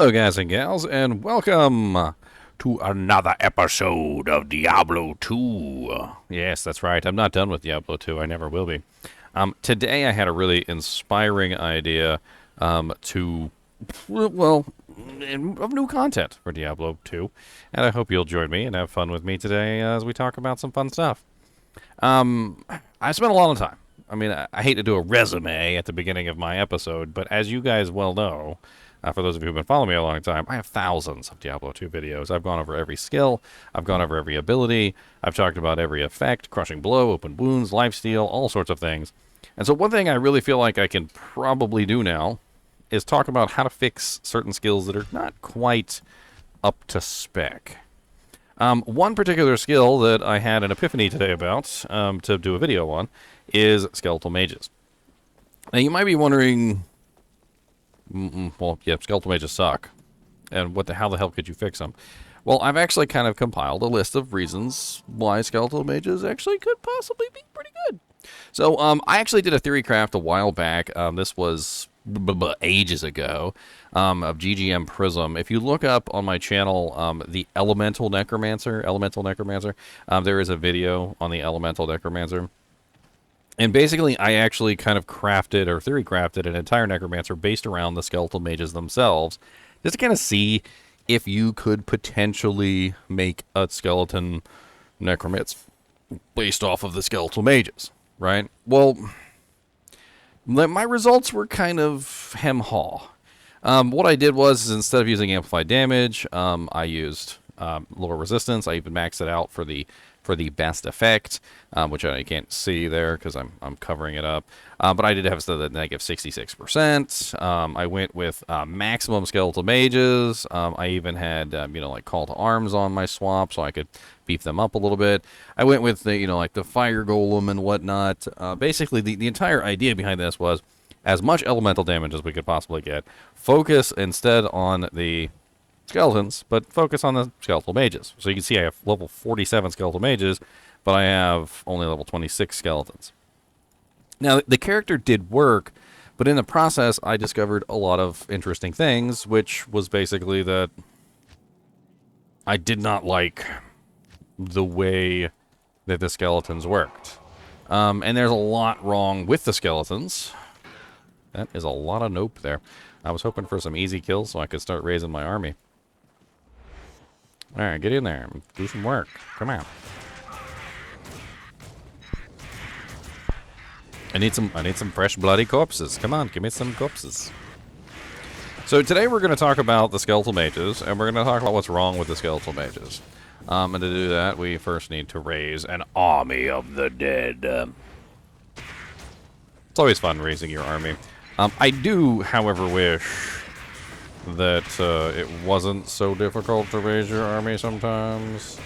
Hello, guys and gals, and welcome to another episode of Diablo 2. Yes, that's right. I'm not done with Diablo 2. I never will be. Today I had a really inspiring idea of new content for Diablo 2, and I hope you'll join me and have fun with me today as we talk about some fun stuff. I spent a lot of time. I hate to do a resume at the beginning of my episode, but as you guys well know, for those of you who've been following me a long time, I have thousands of Diablo 2 videos. I've gone over every skill. I've gone over every ability. I've talked about every effect, crushing blow, open wounds, lifesteal, all sorts of things. And so one thing I really feel like I can probably do now is talk about how to fix certain skills that are not quite up to spec. One particular skill that I had an epiphany today about to do a video on is Skeletal Mages. Now you might be wondering, Skeletal Mages suck. And how the hell could you fix them? Well, I've actually kind of compiled a list of reasons why Skeletal Mages actually could possibly be pretty good. So, I actually did a theory craft a while back. This was ages ago, of GGM Prism. If you look up on my channel, the Elemental Necromancer, there is a video on the Elemental Necromancer. And basically, I actually kind of theory crafted an entire Necromancer based around the Skeletal Mages themselves, just to kind of see if you could potentially make a Skeleton Necromancer based off of the Skeletal Mages, right? Well, my results were kind of hem-haw. What I did was, instead of using amplified damage, I used lower resistance. I even maxed it out for the best effect, which I can't see there because I'm covering it up. But I did have the negative 66%. I went with maximum Skeletal Mages. I even had like Call to Arms on my swap, so I could beef them up a little bit. I went with the Fire Golem and whatnot. Basically, the entire idea behind this was as much elemental damage as we could possibly get. Focus instead on the skeletons, but focus on the Skeletal Mages. So you can see I have level 47 Skeletal Mages, but I have only level 26 skeletons. Now, the character did work, but in the process, I discovered a lot of interesting things, which was basically that I did not like the way that the skeletons worked. And there's a lot wrong with the skeletons. That is a lot of nope there. I was hoping for some easy kills so I could start raising my army. Alright, get in there. Do some work. Come on. I need some fresh bloody corpses. Come on, give me some corpses. So today we're going to talk about the Skeletal Mages, and we're going to talk about what's wrong with the Skeletal Mages. And to do that, we first need to raise an army of the dead. It's always fun raising your army. I do, however, wish that it wasn't so difficult to raise your army sometimes.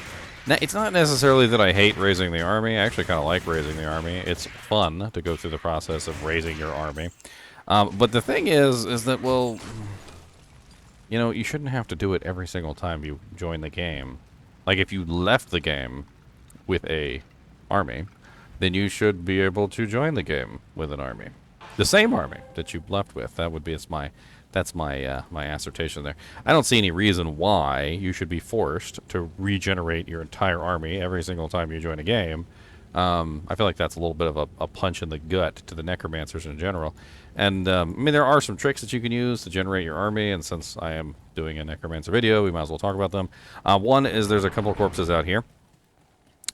Now, it's not necessarily that I hate raising the army. I actually kind of like raising the army. It's fun to go through the process of raising your army. But the thing is that, well, you shouldn't have to do it every single time you join the game. Like, if you left the game with a army, then you should be able to join the game with an army. The same army that you left with. That would be that's my assertion there. I don't see any reason why you should be forced to regenerate your entire army every single time you join a game. I feel like that's a little bit of a punch in the gut to the Necromancers in general. And, there are some tricks that you can use to generate your army, and since I am doing a Necromancer video, we might as well talk about them. One is there's a couple of corpses out here.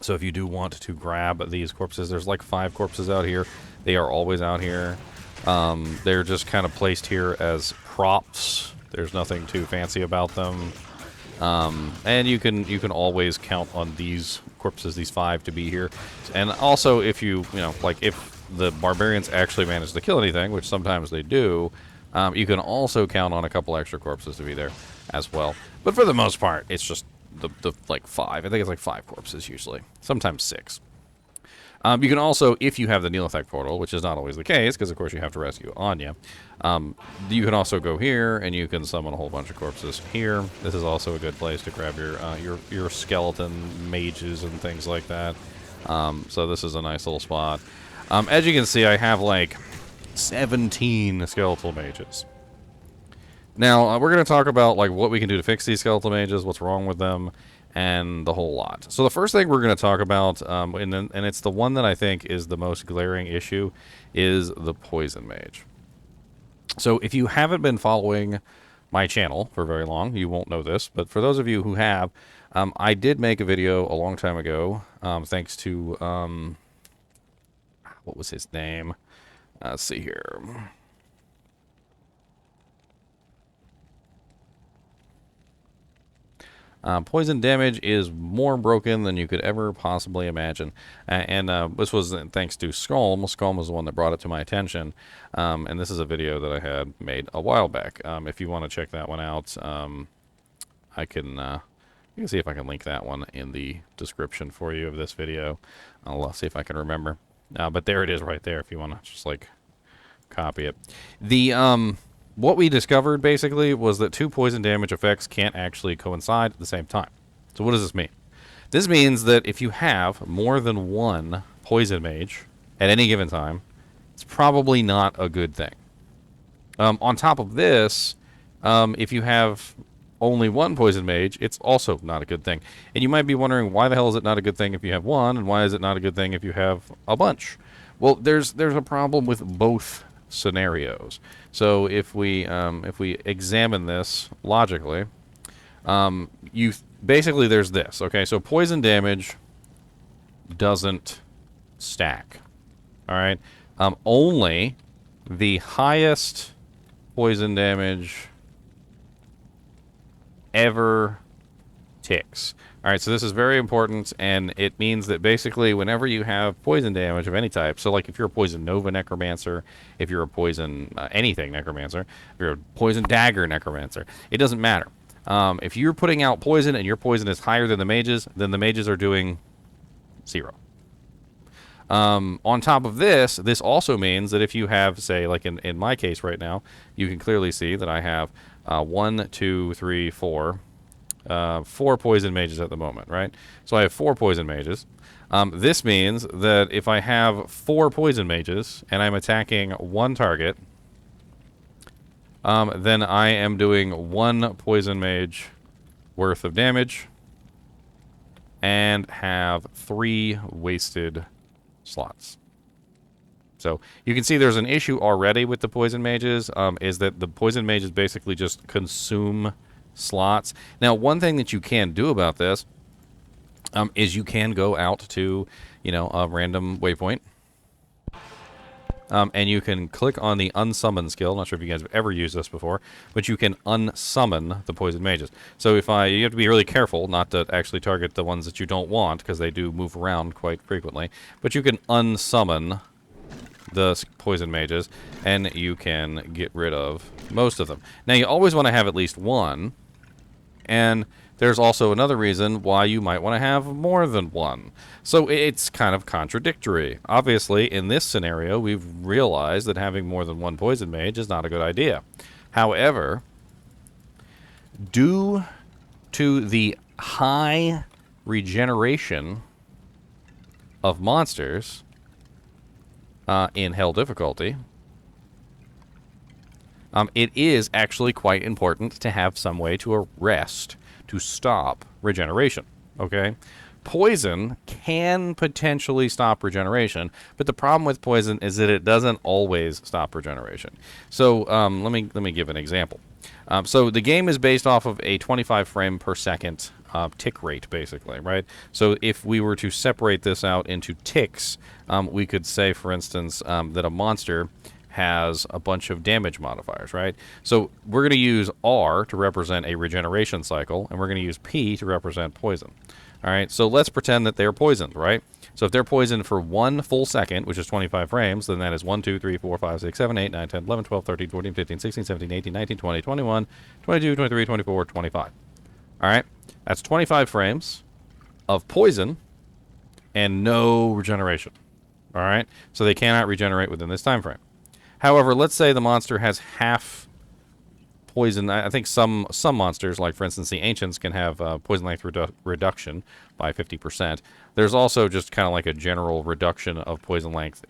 So if you do want to grab these corpses, there's like 5 corpses out here. They are always out here. They're just kind of placed here as props. There's nothing too fancy about them. And you can always count on these corpses, these 5, to be here. And also, if if the barbarians actually manage to kill anything, which sometimes they do, you can also count on a couple extra corpses to be there as well. But for the most part, it's just the 5. I think it's like 5 corpses usually, sometimes 6. You can also, if you have the Neolithic portal, which is not always the case, because of course you have to rescue Anya, you can also go here and you can summon a whole bunch of corpses here. This is also a good place to grab your skeleton mages and things like that. So this is a nice little spot. As you can see, I have like 17 skeletal mages. Now, we're going to talk about like what we can do to fix these skeletal mages, what's wrong with them, and the whole lot. So the first thing we're going to talk about, and it's the one that I think is the most glaring issue, is the poison mage. So if you haven't been following my channel for very long, you won't know this, but for those of you who have, I did make a video a long time ago, thanks to, what was his name? Let's see here. Poison damage is more broken than you could ever possibly imagine. This was thanks to Skolm. Skolm was the one that brought it to my attention. And this is a video that I had made a while back. If you want to check that one out, I can, you can see if I can link that one in the description for you of this video. I'll see if I can remember. But there it is right there if you want to just like copy it. What we discovered, basically, was that two poison damage effects can't actually coincide at the same time. So what does this mean? This means that if you have more than one poison mage at any given time, it's probably not a good thing. On top of this, if you have only one poison mage, it's also not a good thing. And you might be wondering, why the hell is it not a good thing if you have one, and why is it not a good thing if you have a bunch? Well, there's a problem with both scenarios. So if we examine this logically, basically there's this. Okay, so poison damage doesn't stack. All right, only the highest poison damage ever ticks. All right, so this is very important, and it means that basically whenever you have poison damage of any type, so like if you're a poison Nova Necromancer, if you're a poison anything Necromancer, if you're a poison Dagger Necromancer, it doesn't matter. If you're putting out poison and your poison is higher than the mages, then the mages are doing 0. On top of this, this also means that if you have, say, like in my case right now, you can clearly see that I have 1, 2, 3, 4... 4 poison mages at the moment, right? So I have 4 poison mages. This means that if I have 4 poison mages and I'm attacking one target, then I am doing 1 poison mage worth of damage and have 3 wasted slots. So you can see there's an issue already with the poison mages, is that the poison mages basically just consume slots. Now, one thing that you can do about this is you can go out to, a random waypoint, and you can click on the unsummon skill. Not sure if you guys have ever used this before, but you can unsummon the poison mages. So you have to be really careful not to actually target the ones that you don't want, because they do move around quite frequently. But you can unsummon the poison mages, and you can get rid of most of them. Now, you always want to have at least one, and there's also another reason why you might want to have more than one. So it's kind of contradictory. Obviously, in this scenario, we've realized that having more than one poison mage is not a good idea. However, due to the high regeneration of monsters in Hell difficulty, it is actually quite important to have some way to arrest, to stop regeneration, okay? Poison can potentially stop regeneration, but the problem with poison is that it doesn't always stop regeneration. So let me give an example. So the game is based off of a 25 frame per second tick rate, basically, right? So if we were to separate this out into ticks, we could say, for instance, that a monster has a bunch of damage modifiers, right? So we're going to use R to represent a regeneration cycle, and we're going to use P to represent poison. All right, so let's pretend that they're poisoned, right? So if they're poisoned for 1 full second, which is 25 frames, then that is 1, 2, 3, 4, 5, 6, 7, 8, 9, 10, 11, 12, 13, 14, 15, 16, 17, 18, 19, 20, 21, 22, 23, 24, 25. All right, that's 25 frames of poison and no regeneration. All right, so they cannot regenerate within this time frame. However, let's say the monster has half poison. I think some monsters, like for instance the Ancients, can have poison length reduction by 50%. There's also just kind of like a general reduction of poison length,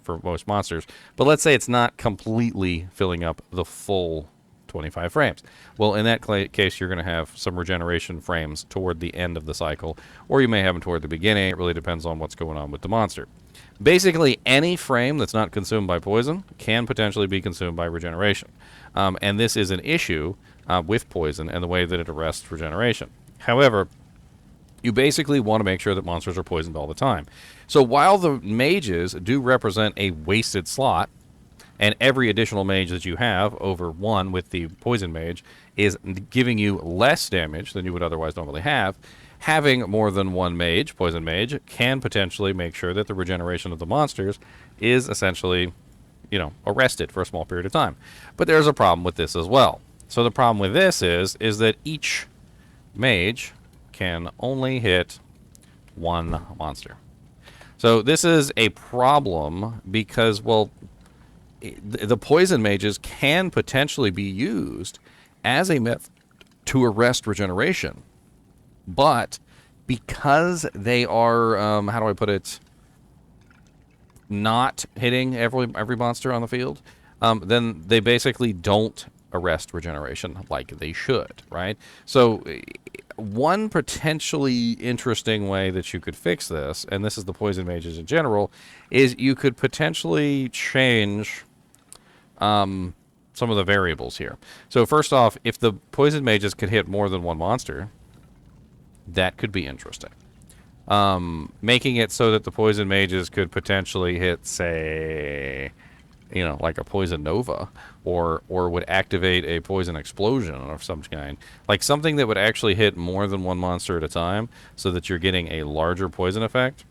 for most monsters. But let's say it's not completely filling up the full 25 frames. Well, in that case, you're going to have some regeneration frames toward the end of the cycle, or you may have them toward the beginning. It really depends on what's going on with the monster. Basically, any frame that's not consumed by poison can potentially be consumed by regeneration. And this is an issue with poison and the way that it arrests regeneration. However, you basically want to make sure that monsters are poisoned all the time. So while the mages do represent a wasted slot, and every additional mage that you have over one with the poison mage is giving you less damage than you would otherwise normally have, having more than one mage, poison mage, can potentially make sure that the regeneration of the monsters is essentially, arrested for a small period of time. But there's a problem with this as well. So the problem with this is that each mage can only hit one monster. So this is a problem because, well, the poison mages can potentially be used as a method to arrest regeneration. But because they are, how do I put it, not hitting every monster on the field, then they basically don't arrest regeneration like they should, right? So one potentially interesting way that you could fix this, and this is the poison mages in general, is you could potentially change some of the variables here. So first off, if the poison mages could hit more than one monster, that could be interesting. Making it so that the poison mages could potentially hit, say, like a poison nova, or would activate a poison explosion of some kind, like something that would actually hit more than one monster at a time, so that you're getting a larger poison effect.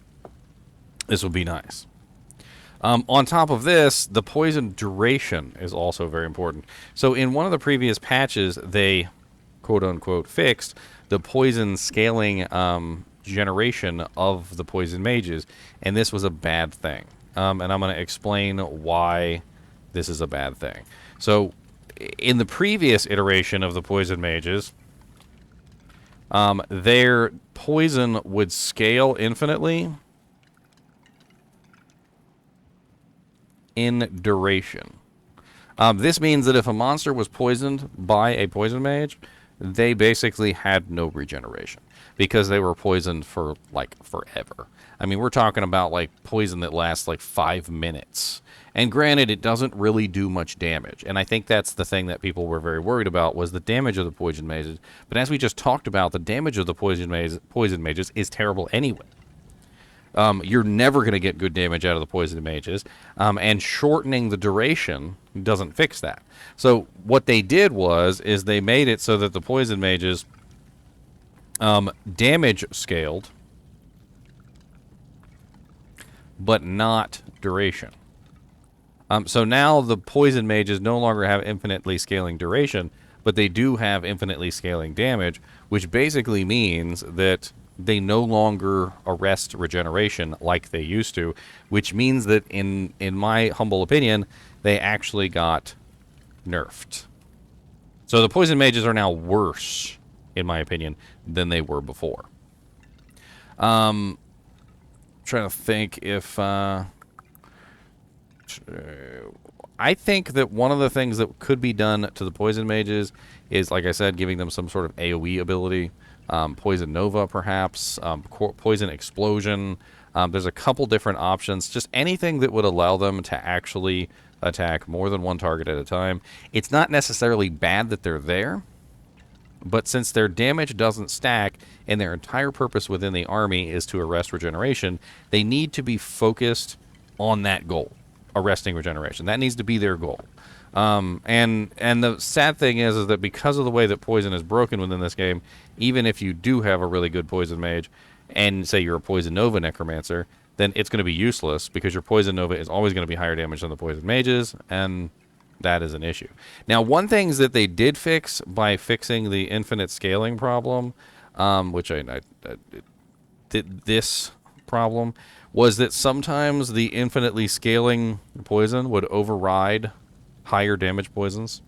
This would be nice. On top of this, the poison duration is also very important. So in one of the previous patches, they quote-unquote fixed the poison scaling generation of the poison mages, and this was a bad thing. And I'm going to explain why this is a bad thing. So in the previous iteration of the poison mages, their poison would scale infinitely in duration. This means that if a monster was poisoned by a poison mage, they basically had no regeneration because they were poisoned for like forever. I mean, we're talking about like poison that lasts like 5 minutes. And granted, it doesn't really do much damage. And I think that's the thing that people were very worried about, was the damage of the poison mages. But as we just talked about, the damage of the poison mages is terrible anyway. You're never going to get good damage out of the poison mages, and shortening the duration doesn't fix that. So what they did is they made it so that the poison mages damage scaled, but not duration. So now the poison mages no longer have infinitely scaling duration, but they do have infinitely scaling damage, which basically means that they no longer arrest regeneration like they used to, which means that, in my humble opinion, they actually got nerfed. So the poison mages are now worse, in my opinion, than they were before. Trying to think if... I think that one of the things that could be done to the poison mages is, like I said, giving them some sort of AoE ability. Poison Nova, perhaps, Poison Explosion. There's a couple different options. Just anything that would allow them to actually attack more than one target at a time. It's not necessarily bad that they're there, but since their damage doesn't stack and their entire purpose within the army is to arrest regeneration, they need to be focused on that goal, arresting regeneration. That needs to be their goal. And the sad thing is that because of the way that poison is broken within this game, even if you do have a really good poison mage, and say you're a Poison Nova Necromancer, then it's going to be useless because your Poison Nova is always going to be higher damage than the Poison Mages, and that is an issue. Now, one thing that they did fix by fixing the infinite scaling problem, which I did this problem, was that sometimes the infinitely scaling poison would override higher damage poisons.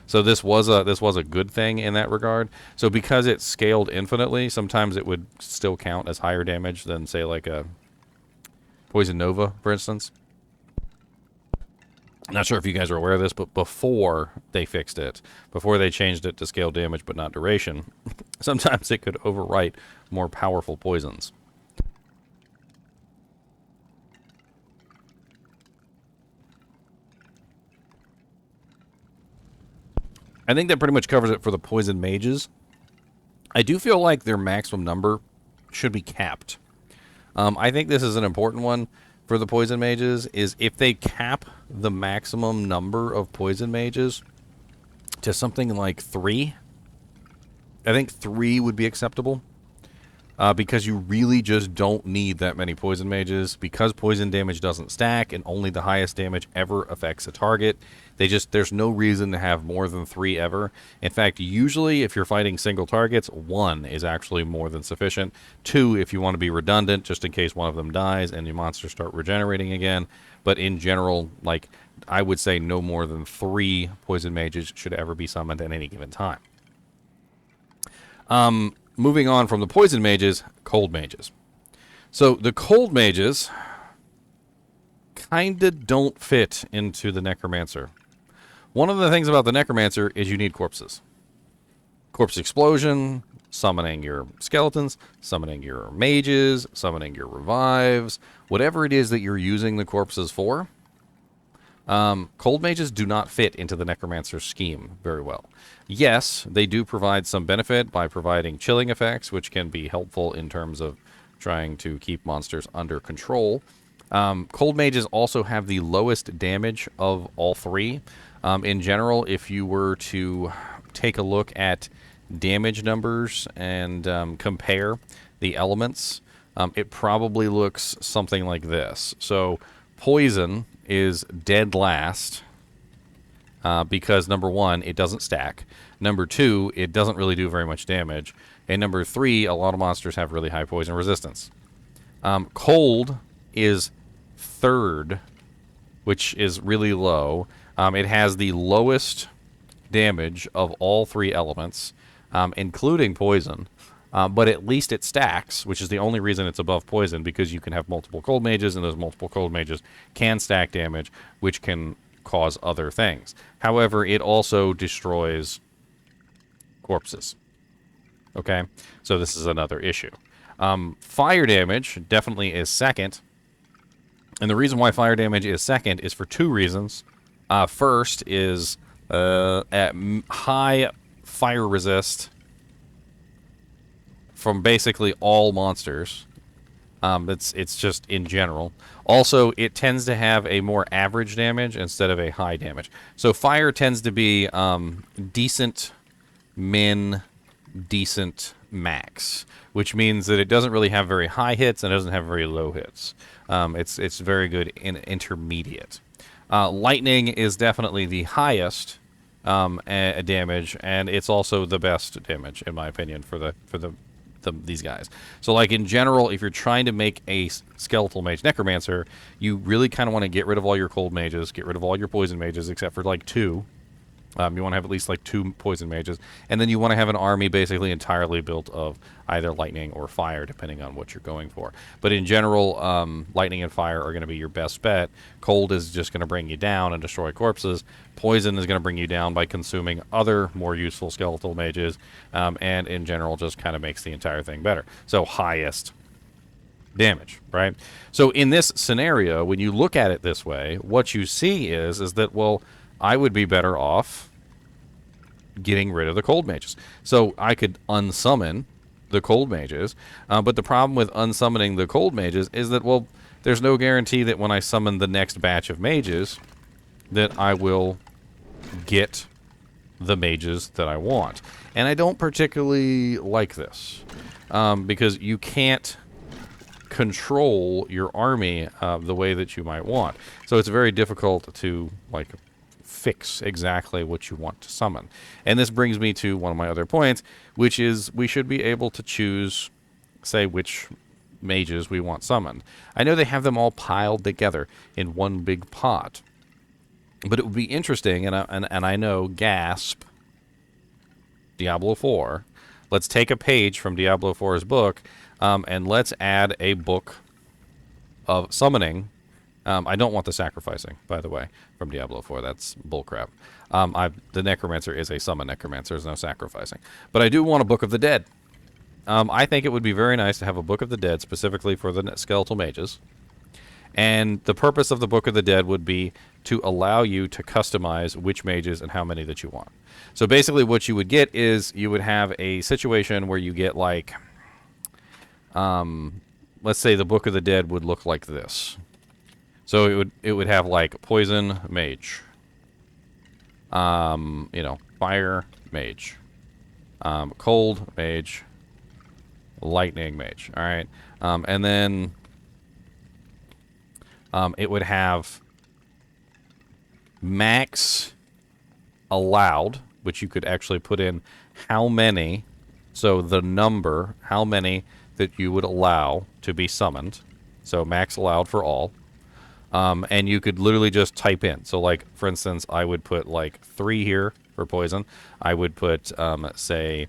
So this was a good thing in that regard. So because it scaled infinitely, sometimes it would still count as higher damage than, say, like a Poison Nova, for instance. Not sure if you guys are aware of this, but before they fixed it, before they changed it to scale damage but not duration, sometimes it could overwrite more powerful poisons. I think that pretty much covers it for the poison mages. I do feel like their maximum number should be capped. I think this is an important one for the poison mages, is if they cap the maximum number of poison mages to something like 3, I think 3 would be acceptable. Because you really just don't need that many poison mages, because poison damage doesn't stack and only the highest damage ever affects a target. There's no reason to have more than 3 ever. In fact, usually if you're fighting single targets, 1 is actually more than sufficient. 2 if you want to be redundant, just in case one of them dies and your monsters start regenerating again. But in general, like, I would say no more than 3 poison mages should ever be summoned at any given time. Moving on from the poison mages, cold mages. So the cold mages kind of don't fit into the necromancer. One of the things about the necromancer is you need corpses. Corpse explosion, summoning your skeletons, summoning your mages, summoning your revives, whatever it is that you're using the corpses for. Cold mages do not fit into the necromancer scheme very well. Yes, they do provide some benefit by providing chilling effects, which can be helpful in terms of trying to keep monsters under control. Cold mages also have the lowest damage of all 3. In general, if you were to take a look at damage numbers and compare the elements, it probably looks something like this. So poison is dead last because, number 1, it doesn't stack. Number 2, it doesn't really do very much damage. And number 3, a lot of monsters have really high poison resistance. Cold is 3rd, which is really low. It has the lowest damage of all 3 elements, including poison. But at least it stacks, which is the only reason it's above poison, because you can have multiple cold mages, and those multiple cold mages can stack damage, which can cause other things. However, it also destroys corpses. Okay? So this is another issue. Fire damage definitely is 2nd. And the reason why fire damage is 2nd is for 2 reasons. First is at high fire resist from basically all monsters. It's just in general. Also, it tends to have a more average damage instead of a high damage. So fire tends to be decent min, decent max, which means that it doesn't really have very high hits and it doesn't have very low hits. It's very good in intermediate. Lightning is definitely the highest damage, and it's also the best damage in my opinion for these guys. So, like, in general, if you're trying to make a skeletal mage necromancer, you really kind of want to get rid of all your cold mages, get rid of all your poison mages, except for like 2. You want to have at least like 2 poison mages, and then you want to have an army basically entirely built of either lightning or fire, depending on what you're going for. But in general, lightning and fire are going to be your best bet. Cold is just going to bring you down and destroy corpses. Poison is going to bring you down by consuming other more useful skeletal mages, and in general just kind of makes the entire thing better. So highest damage, right? So in this scenario, when you look at it this way, what you see is that, well, I would be better off getting rid of the cold mages. So I could unsummon the cold mages, but the problem with unsummoning the cold mages is that, well, there's no guarantee that when I summon the next batch of mages that I will get the mages that I want. And I don't particularly like this, because you can't control your army the way that you might want. So it's very difficult to, like, fix exactly what you want to summon. And this brings me to one of my other points, which is we should be able to choose, say, which mages we want summoned. I know they have them all piled together in one big pot, but it would be interesting, and I know, gasp, Diablo 4, let's take a page from Diablo 4's book, and let's add a book of summoning I don't want the sacrificing, by the way, from Diablo 4. That's bullcrap. The Necromancer is a summon Necromancer. There's no sacrificing. But I do want a Book of the Dead. I think it would be very nice to have a Book of the Dead specifically for the Skeletal Mages. And the purpose of the Book of the Dead would be to allow you to customize which mages and how many that you want. So basically what you would get is you would have a situation where you get like, let's say the Book of the Dead would look like this. So it would have like Poison Mage, Fire Mage, Cold Mage, Lightning Mage. All right, and then it would have max allowed, which you could actually put in how many, so the number, how many that you would allow to be summoned. So max allowed for all. And you could literally just type in. So like, for instance, I would put like 3 here for poison. I would put, say,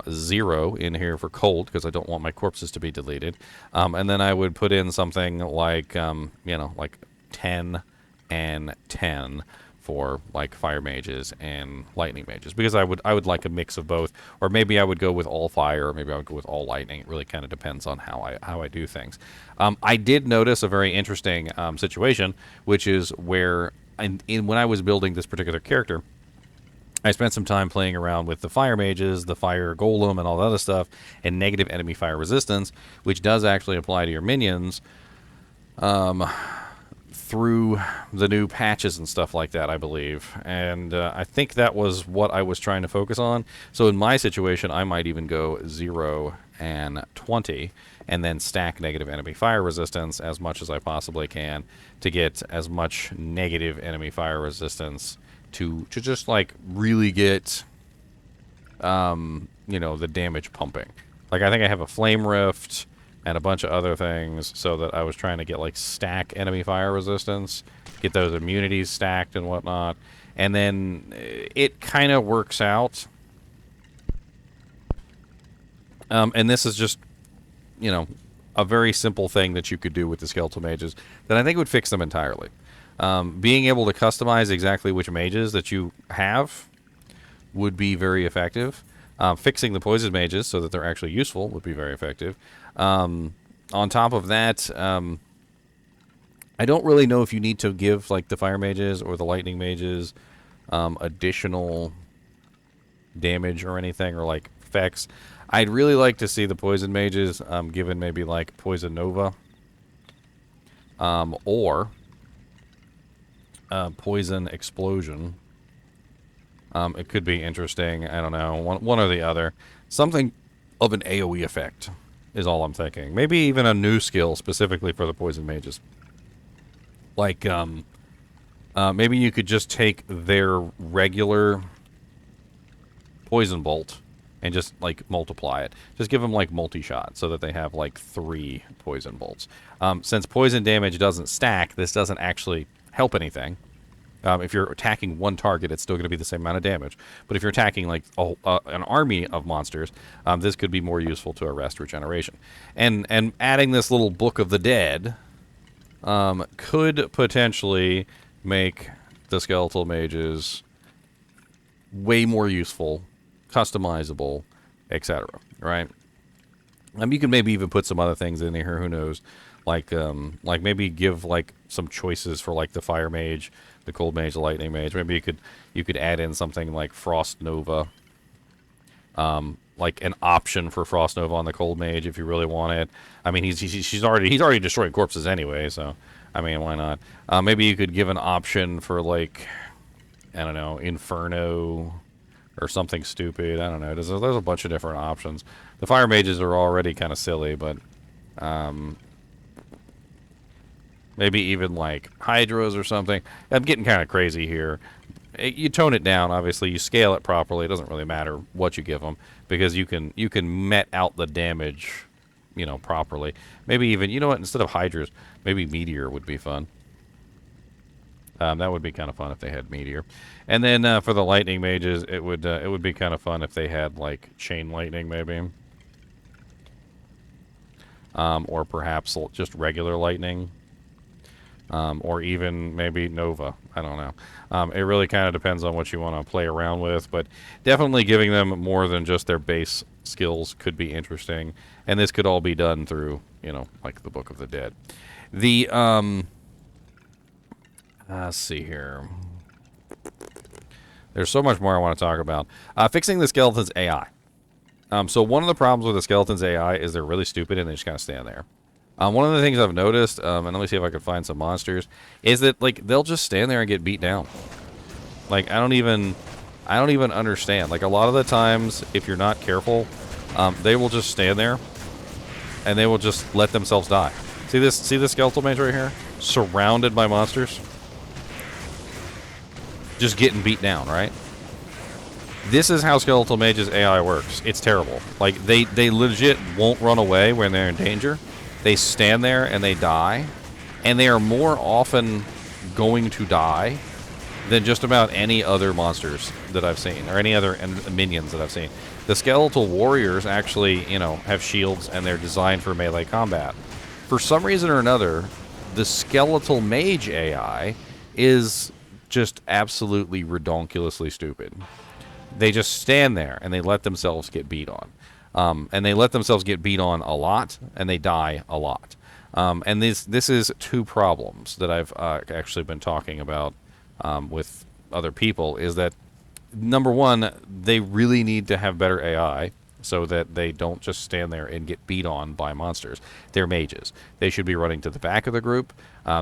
0 in here for cold, because I don't want my corpses to be deleted. And then I would put in something like, like 10 and 10 for like fire mages and lightning mages, because I would like a mix of both, or maybe I would go with all fire, or maybe I would go with all lightning. It really kind of depends on how I do things. I did notice a very interesting situation, which is where when I was building this particular character, I spent some time playing around with the fire mages, the fire golem, and all the other stuff, and negative enemy fire resistance, which does actually apply to your minions through the new patches and stuff like that, I believe. And I think that was what I was trying to focus on. So in my situation, I might even go 0 and 20, and then stack negative enemy fire resistance as much as I possibly can to get as much negative enemy fire resistance to just like really get the damage pumping. Like, I think I have a flame rift and a bunch of other things, so that I was trying to get like stack enemy fire resistance, get those immunities stacked and whatnot. And then it kind of works out. And this is just, a very simple thing that you could do with the Skeletal Mages that I think would fix them entirely. Being able to customize exactly which mages that you have would be very effective. Fixing the Poison Mages so that they're actually useful would be very effective. On top of that, I don't really know if you need to give like the Fire Mages or the Lightning Mages additional damage or anything, or like effects. I'd really like to see the Poison Mages given maybe like Poison Nova or Poison Explosion. It could be interesting. I don't know, one or the other. Something of an AoE effect is all I'm thinking. Maybe even a new skill specifically for the Poison Mages. Like, maybe you could just take their regular Poison Bolt and just, like, multiply it. Just give them, like, multi-shot so that they have, like, 3 Poison Bolts. Since poison damage doesn't stack, this doesn't actually help anything. If you're attacking one target, it's still going to be the same amount of damage. But if you're attacking like an army of monsters, this could be more useful to arrest regeneration. And adding this little Book of the Dead could potentially make the Skeletal Mages way more useful, customizable, etc. Right? You can maybe even put some other things in here. Who knows? Like maybe give like some choices for like the Fire Mage, the Cold Mage, the Lightning Mage. Maybe you could add in something like Frost Nova, like an option for Frost Nova on the Cold Mage if you really want it. I mean, he's already destroying corpses anyway, so I mean, why not? Maybe you could give an option for like, I don't know, Inferno or something stupid. I don't know. There's a bunch of different options. The Fire Mages are already kind of silly, but maybe even like Hydras or something. I'm getting kind of crazy here. You tone it down, obviously. You scale it properly. It doesn't really matter what you give them, because you can met out the damage, properly. Maybe even, instead of Hydras, maybe Meteor would be fun. That would be kind of fun if they had Meteor. And then for the Lightning Mages, it would be kind of fun if they had like Chain Lightning, maybe. Or perhaps just regular lightning. or even maybe Nova. I don't know. It really kind of depends on what you want to play around with, but definitely giving them more than just their base skills could be interesting. And this could all be done through, like the Book of the Dead. The let's see here. There's so much more I want to talk about. Fixing the skeleton's AI. So one of the problems with the skeleton's AI is they're really stupid and they just kind of stand there. One of the things I've noticed, and let me see if I can find some monsters, is that like they'll just stand there and get beat down. Like I don't even understand. Like a lot of the times, if you're not careful, they will just stand there, and they will just let themselves die. See this skeletal mage right here, surrounded by monsters, just getting beat down, right? This is how Skeletal Mage's AI works. It's terrible. Like, they legit won't run away when they're in danger. They stand there and they die. And they are more often going to die than just about any other monsters that I've seen, or any other minions that I've seen. The Skeletal Warriors actually, have shields and they're designed for melee combat. For some reason or another, the Skeletal Mage AI is just absolutely redonkulously stupid. They just stand there and they let themselves get beat on. And they let themselves get beat on a lot, and they die a lot. And this is two problems that I've actually been talking about with other people, is that, number one, they really need to have better AI so that they don't just stand there and get beat on by monsters. They're mages. They should be running to the back of the group.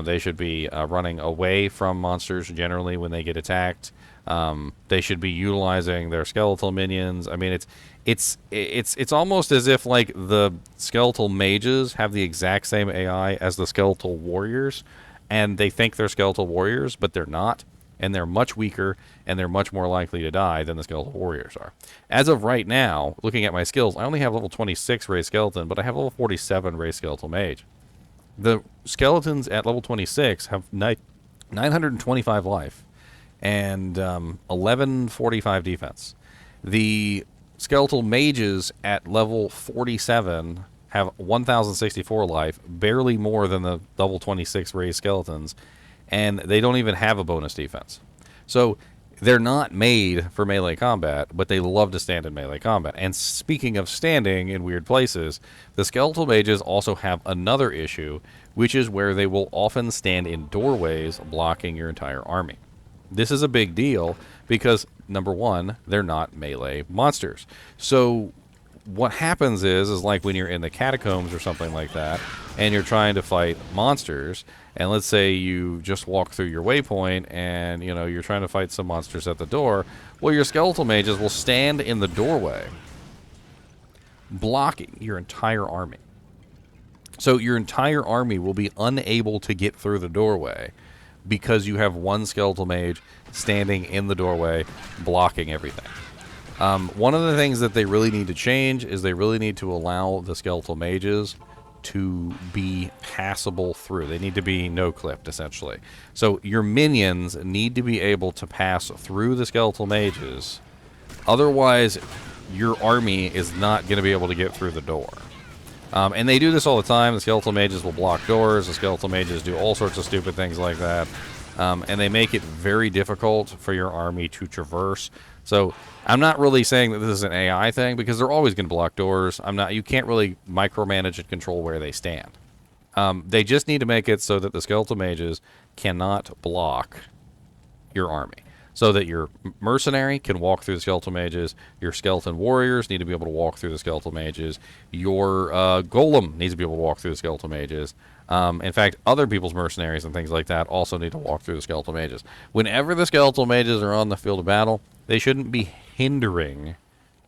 They should be running away from monsters generally when they get attacked. They should be utilizing their skeletal minions. I mean, it's almost as if like the skeletal mages have the exact same AI as the skeletal warriors, and they think they're skeletal warriors, but they're not, and they're much weaker, and they're much more likely to die than the skeletal warriors are. As of right now, looking at my skills, I only have level 26 raised skeleton, but I have level 47 raised skeletal mage. The skeletons at level 26 have 925 life and 1145 defense. The skeletal mages at level 47 have 1064 life, barely more than the level 26 raised skeletons, and they don't even have a bonus defense. So they're not made for melee combat, but they love to stand in melee combat. And speaking of standing in weird places, the skeletal mages also have another issue, which is where they will often stand in doorways blocking your entire army. This is a big deal because, number one, they're not melee monsters. So what happens is like when you're in the catacombs or something like that, and you're trying to fight monsters, and let's say you just walk through your waypoint and, you're trying to fight some monsters at the door, well, your skeletal mages will stand in the doorway, blocking your entire army. So your entire army will be unable to get through the doorway because you have one skeletal mage standing in the doorway blocking everything. One of the things that they really need to change is they really need to allow the skeletal mages to be passable through. They need to be no-clipped, essentially. So your minions need to be able to pass through the skeletal mages. Otherwise, your army is not going to be able to get through the door. And they do this all the time. The skeletal mages will block doors. The skeletal mages do all sorts of stupid things like that. And they make it very difficult for your army to traverse. So I'm not really saying that this is an AI thing, because they're always going to block doors. You can't really micromanage and control where they stand. They just need to make it so that the skeletal mages cannot block your army, so that your mercenary can walk through the skeletal mages, your skeleton warriors need to be able to walk through the skeletal mages, your golem needs to be able to walk through the skeletal mages. In fact, other people's mercenaries and things like that also need to walk through the skeletal mages. Whenever the skeletal mages are on the field of battle, they shouldn't be hindering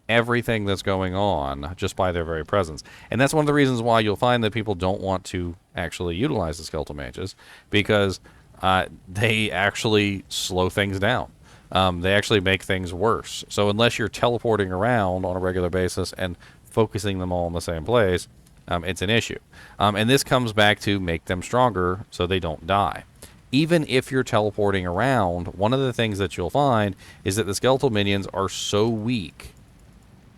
everything that's going on just by their very presence. And that's one of the reasons why you'll find that people don't want to actually utilize the skeletal mages, because they actually slow things down. They actually make things worse. So unless you're teleporting around on a regular basis and focusing them all in the same place, it's an issue. And this comes back to make them stronger so they don't die. Even if you're teleporting around, one of the things that you'll find is that the skeletal minions are so weak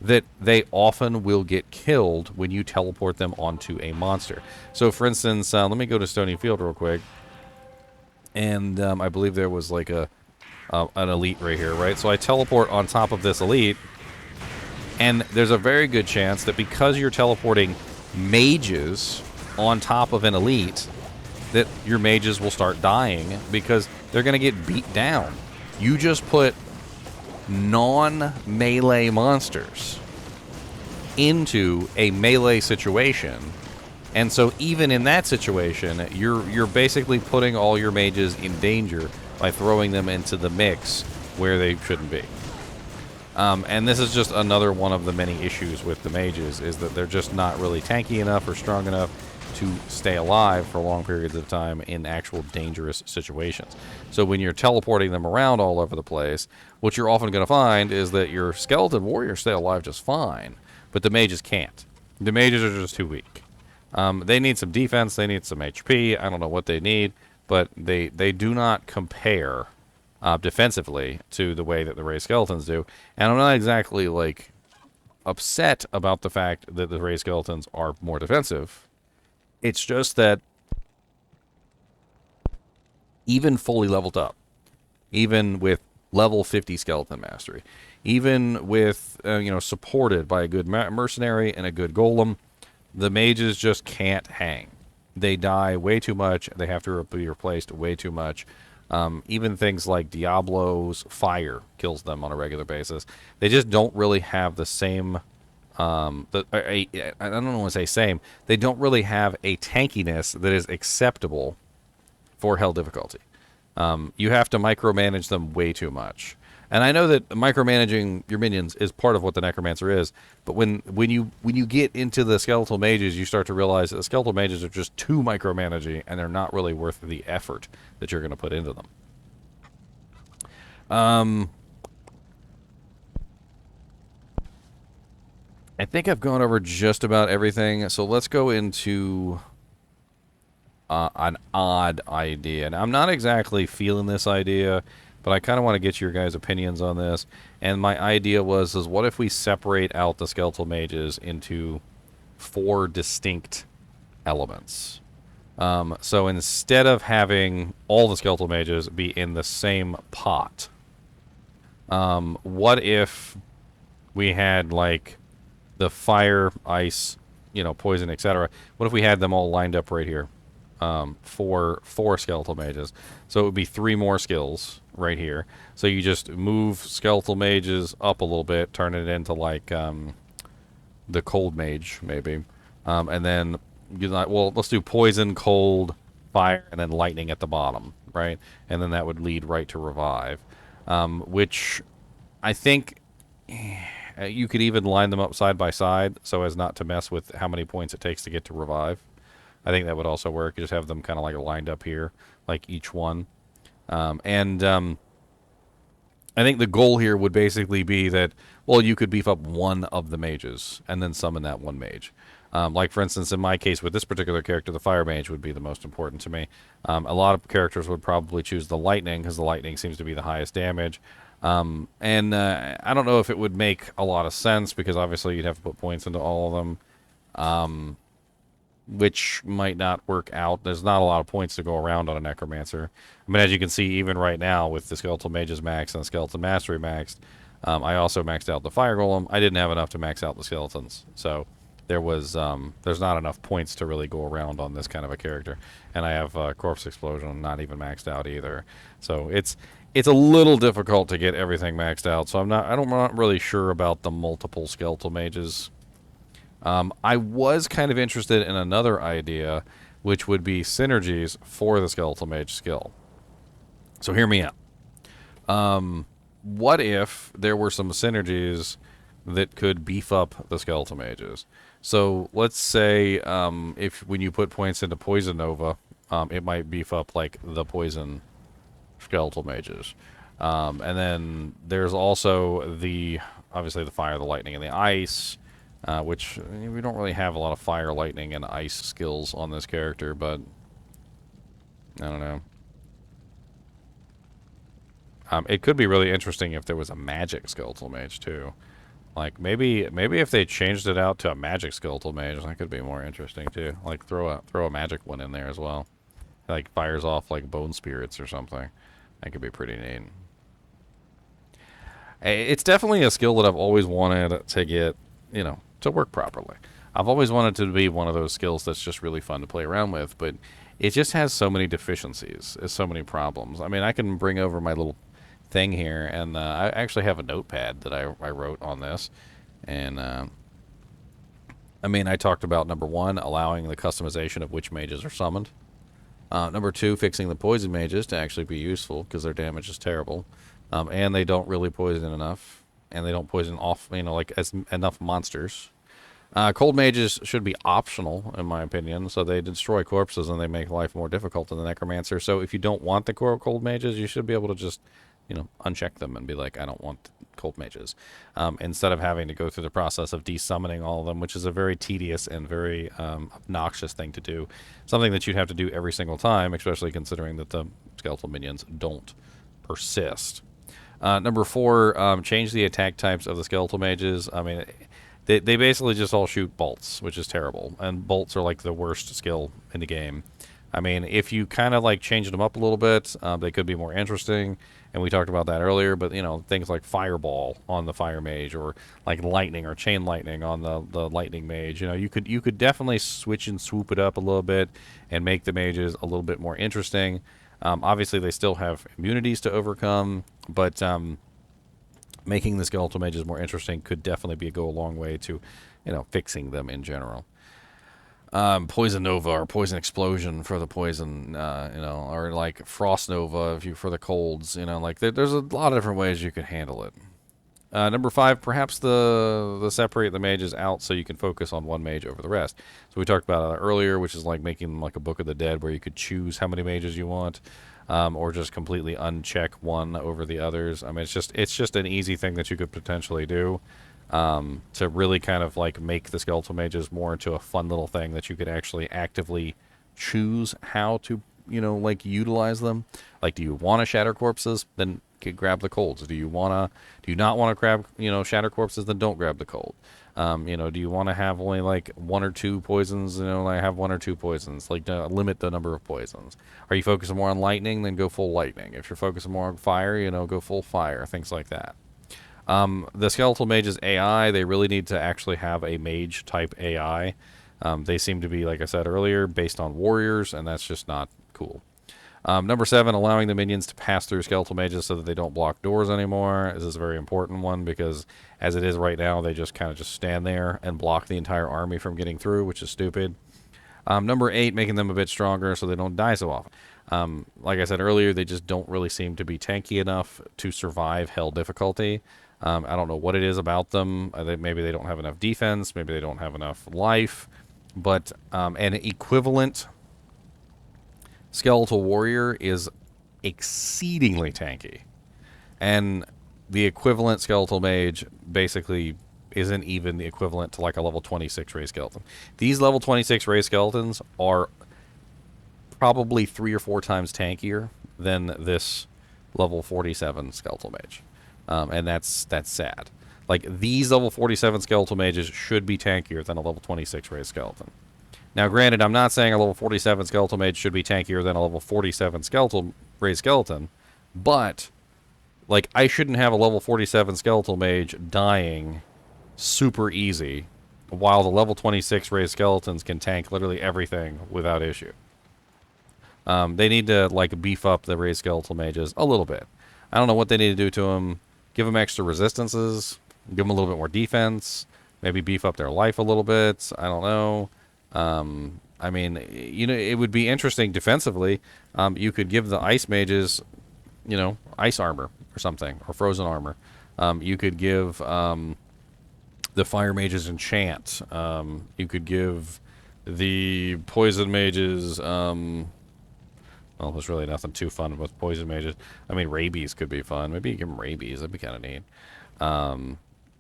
that they often will get killed when you teleport them onto a monster. So for instance, let me go to Stony Field real quick. and I believe there was like an elite right here, right? So I teleport on top of this elite, and there's a very good chance that because you're teleporting mages on top of an elite, that your mages will start dying because they're going to get beat down. You just put non-melee monsters into a melee situation, and so even in that situation, you're basically putting all your mages in danger by throwing them into the mix where they shouldn't be. And this is just another one of the many issues with the mages, is that they're just not really tanky enough or strong enough to stay alive for long periods of time in actual dangerous situations. So when you're teleporting them around all over the place, what you're often going to find is that your skeleton warriors stay alive just fine, but the mages can't. The mages are just too weak. They need some defense, they need some HP, I don't know what they need, but they do not compare defensively to the way that the Ray Skeletons do. And I'm not exactly, like, upset about the fact that the Ray Skeletons are more defensive. It's just that even fully leveled up, even with level 50 Skeleton Mastery, even with, supported by a good mercenary and a good golem, the mages just can't hang. They die way too much. They have to be replaced way too much. Even things like Diablo's fire kills them on a regular basis. They just don't really have the same... I don't want to say same. They don't really have a tankiness that is acceptable for hell difficulty. You have to micromanage them way too much. And I know that micromanaging your minions is part of what the Necromancer is, but when you get into the Skeletal Mages, you start to realize that the Skeletal Mages are just too micromanaging, and they're not really worth the effort that you're going to put into them. I think I've gone over just about everything, so let's go into an odd idea. And I'm not exactly feeling this idea, but I kind of want to get your guys' opinions on this. And my idea was, what if we separate out the Skeletal Mages into 4 distinct elements? So instead of having all the Skeletal Mages be in the same pot, what if we had, like, the fire, ice, poison, etc. What if we had them all lined up right here? For 4 Skeletal Mages. So it would be 3 more skills right here. So you just move Skeletal Mages up a little bit, turn it into like the Cold Mage, maybe. And then you're like, well, let's do poison, cold, fire, and then lightning at the bottom, right? And then that would lead right to revive. Which I think you could even line them up side by side so as not to mess with how many points it takes to get to revive. I think that would also work. You just have them kind of like lined up here, like each one. I think the goal here would basically be that, well, you could beef up one of the mages and then summon that one mage. Like, for instance, in my case with this particular character, the Fire Mage would be the most important to me. A lot of characters would probably choose the Lightning because the Lightning seems to be the highest damage. I don't know if it would make a lot of sense because obviously you'd have to put points into all of them. Which might not work out. There's not a lot of points to go around on a Necromancer. I mean, as you can see, even right now, with the Skeletal Mages maxed and the Skeleton Mastery maxed, I also maxed out the Fire Golem. I didn't have enough to max out the Skeletons, so there's not enough points to really go around on this kind of a character. And I have Corpse Explosion not even maxed out either. So it's a little difficult to get everything maxed out, so I'm not really sure about the multiple Skeletal Mages. I was kind of interested in another idea, which would be synergies for the Skeletal Mage skill. So hear me out. What if there were some synergies that could beef up the Skeletal Mages? So let's say when you put points into Poison Nova, it might beef up like the Poison Skeletal Mages. And then there's also obviously the Fire, the Lightning, and the Ice. Which we don't really have a lot of fire, lightning, and ice skills on this character, but I don't know. It could be really interesting if there was a magic Skeletal Mage too. Like maybe if they changed it out to a magic Skeletal Mage, that could be more interesting too. Like throw a magic one in there as well. like fires off like bone spirits or something. That could be pretty neat. It's definitely a skill that I've always wanted to get, to work properly. I've always wanted to be one of those skills that's just really fun to play around with, but it just has so many deficiencies, so many problems. I mean, I can bring over my little thing here, and I actually have a notepad that I wrote on this, and I talked about number one, allowing the customization of which mages are summoned. Number two, fixing the poison mages to actually be useful because their damage is terrible, and they don't really poison enough, and they don't poison off, like as enough monsters. Cold mages should be optional, in my opinion, so they destroy corpses and they make life more difficult than the necromancer. So if you don't want the cold mages, you should be able to just, uncheck them and be like, I don't want cold mages, instead of having to go through the process of desummoning all of them, which is a very tedious and very obnoxious thing to do. Something that you'd have to do every single time, especially considering that the skeletal minions don't persist. Number four, change the attack types of the skeletal mages. They basically just all shoot bolts, which is terrible. And bolts are like the worst skill in the game. If you kind of like change them up a little bit, they could be more interesting. And we talked about that earlier, but things like fireball on the fire mage, or like lightning or chain lightning on the lightning mage. You could definitely switch and swoop it up a little bit and make the mages a little bit more interesting. Obviously, they still have immunities to overcome, but making the skeletal mages more interesting could definitely go a long way to, fixing them in general. Poison Nova or Poison Explosion for the poison, or like Frost Nova for the colds, there's a lot of different ways you could handle it. Number five, perhaps the separate the mages out so you can focus on one mage over the rest. So we talked about it earlier, which is like making them like a Book of the Dead where you could choose how many mages you want. Or just completely uncheck one over the others. It's just an easy thing that you could potentially do, to really kind of like make the skeletal mages more into a fun little thing that you could actually actively choose how to, utilize them. Like, do you want to shatter corpses? Then grab the colds. Do you not want to grab, shatter corpses? Then don't grab the cold. Do you want to have only like one or two poisons? I have one or two poisons. Like, limit the number of poisons. Are you focusing more on lightning? Then go full lightning. If you're focusing more on fire, go full fire. Things like that. The Skeletal Mage's AI, they really need to actually have a mage type AI. They seem to be, like I said earlier, based on warriors, and that's just not cool. Number seven, allowing the minions to pass through skeletal mages so that they don't block doors anymore. This is a very important one because as it is right now, they just kind of just stand there and block the entire army from getting through, which is stupid. Number eight, making them a bit stronger so they don't die so often. Like I said earlier, they just don't really seem to be tanky enough to survive hell difficulty. I don't know what it is about them. Maybe they don't have enough defense. Maybe they don't have enough life. But an equivalent skeletal warrior is exceedingly tanky. And the equivalent skeletal mage basically isn't even the equivalent to like a level 26 ray skeleton. These level 26 ray skeletons are probably 3 or 4 times tankier than this level 47 skeletal mage. And that's sad. Like, these level 47 skeletal mages should be tankier than a level 26 ray skeleton. Now, granted, I'm not saying a level 47 skeletal mage should be tankier than a level 47 skeletal ray skeleton, but like, I shouldn't have a level 47 skeletal mage dying super easy while the level 26 ray skeletons can tank literally everything without issue. They need to like beef up the ray skeletal mages a little bit. I don't know what they need to do to them. Give them extra resistances. Give them a little bit more defense. Maybe beef up their life a little bit. I don't know. It would be interesting defensively. You could give the ice mages, ice armor or something, or frozen armor. You could give the fire mages enchant. You could give the poison mages. Well, there's really nothing too fun with poison mages. Rabies could be fun. Maybe you give them rabies. That'd be kind of neat.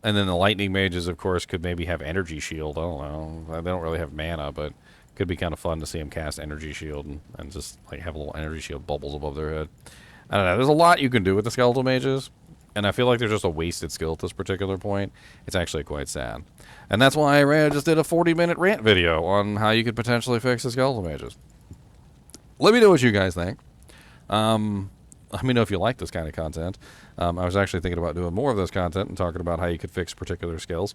And then the lightning mages, of course, could maybe have energy shield. I don't know. They don't really have mana, but could be kind of fun to see them cast energy shield and just like have a little energy shield bubbles above their head. I don't know. There's a lot you can do with the skeletal mages, and I feel like they're just a wasted skill at this particular point. It's actually quite sad. And that's why I just did a 40-minute rant video on how you could potentially fix the skeletal mages. let me know what you guys think. Let me know if you like this kind of content. I was actually thinking about doing more of this content and talking about how you could fix particular skills.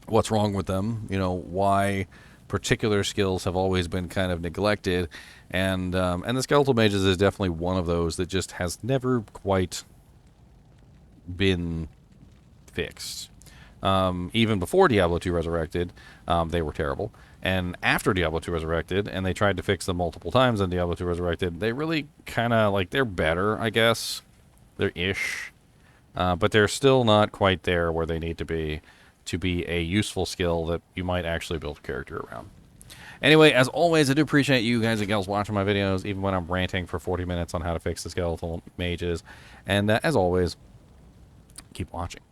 What's wrong with them? You know, why particular skills have always been kind of neglected, and the Skeletal Mages is definitely one of those that just has never quite been fixed. Even before Diablo 2 Resurrected, they were terrible. And after Diablo 2 Resurrected, and they tried to fix them multiple times in Diablo 2 Resurrected, they really kind of, like, they're better, I guess. They're ish. But they're still not quite there where they need to be a useful skill that you might actually build a character around. Anyway, as always, I do appreciate you guys and gals watching my videos, even when I'm ranting for 40 minutes on how to fix the Skeletal Mages. And as always, keep watching.